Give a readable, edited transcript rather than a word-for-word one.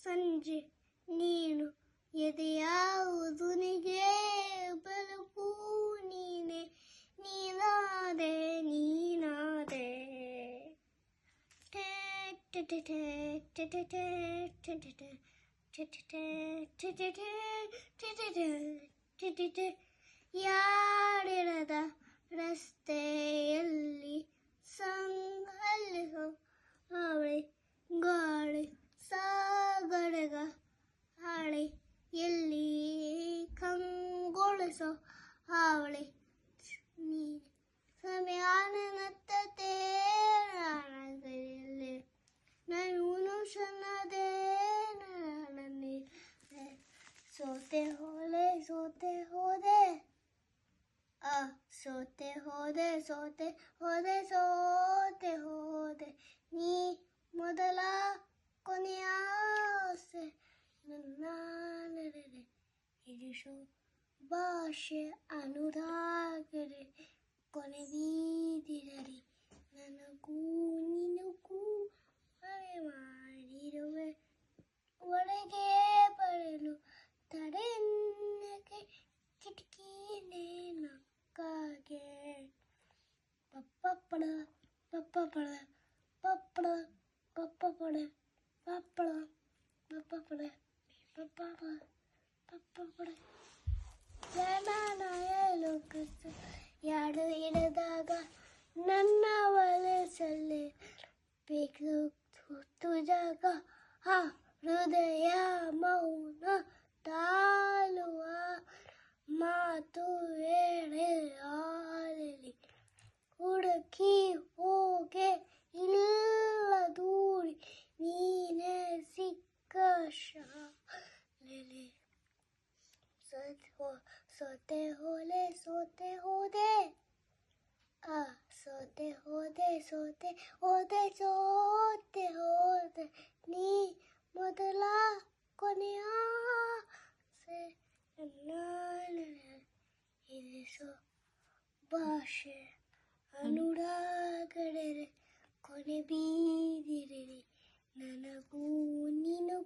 ಸಂಜೆ ನೀನು ಎದೆಯಾವುದು ನಿಗೆ ಬೆಳಕು ನೀನೆ ನೀನಾದೆ ನೀನಾದೆ ಯಾರಿರದ ರಸ್ತೆಯಲ್ಲಿ ಸಂಗಲಿಸೋ ಅವಳೆ ಗಾಳಿ ಸಾಗರಗ ಹಾಳೆ ಎಲ್ಲಿ ಕಂಗೊಳಿಸೋ ಅವಳೆ ನೀನೆ ಸಮಯಾನತ್ತತೆ ನಾನು ಸನ್ನದೆ ನನ್ನೇ ಸೋತೆ ಹೋದೆ ಸೋತೆ ಹೋದೆ ನೀ ಮೊದಲ ಕೊನೆಯ ಆಸೆ ನನ್ನ ನೆರೆದೆ ಇರಿಸೋ ಭಾಷೆ ಅನುರಾಗರೆ ಕೊನೆ ಬೀದಿರಲಿ ನನಗೂ ನಿನಗೂ ಮನೆ ಮಾಡಿರುವೆ ಒಳಗೆ ಬರಲು ತಡೆಯನ್ನಕ್ಕೆ ಕಿಟಕಿನೇ ನಕ್ಕಾಗೆ ಪಪ್ಪಳ ಪಪ್ಪಳ ಪಪ್ಪಳ ಪಪ್ಪಳ ಪಪ್ಪಳ ಪಪ್ಪಳ ಪಪ್ಪಳ ಪಪ್ಪಳ ಲೋಕಸ ಯಾರು ಇಳಿದಾಗ ನನ್ನ ವಲಸಲ್ಲೇ ಬೇಕು ತುಜಾಗ ಆ ಹೃದಯ ಮೌನ ತಾಳುವ ಮಾತು ಹೇಳೆ ಆಳಲಿ ಹುಡುಕಿ ಹೋಗೆ ಇಲ್ಲ ದೂರಿ ನೀನೇ ಸಿಕ್ಕ ಶಾಲೆಲಿ ಸೋತೆ ಹೋದೆ ಸೋತೆ ಹೋದೆ ನೀ ಮೊದಲ ಕೊನೆಯ ಆಸೆ ನನ್ನ ಇರಿಸೋ ಭಾಷೆ ಅನುರಾಗಡೆ ಕೊನೆ ಬೀದಿರಲಿ ನನಗೂ ನಿನಗೂ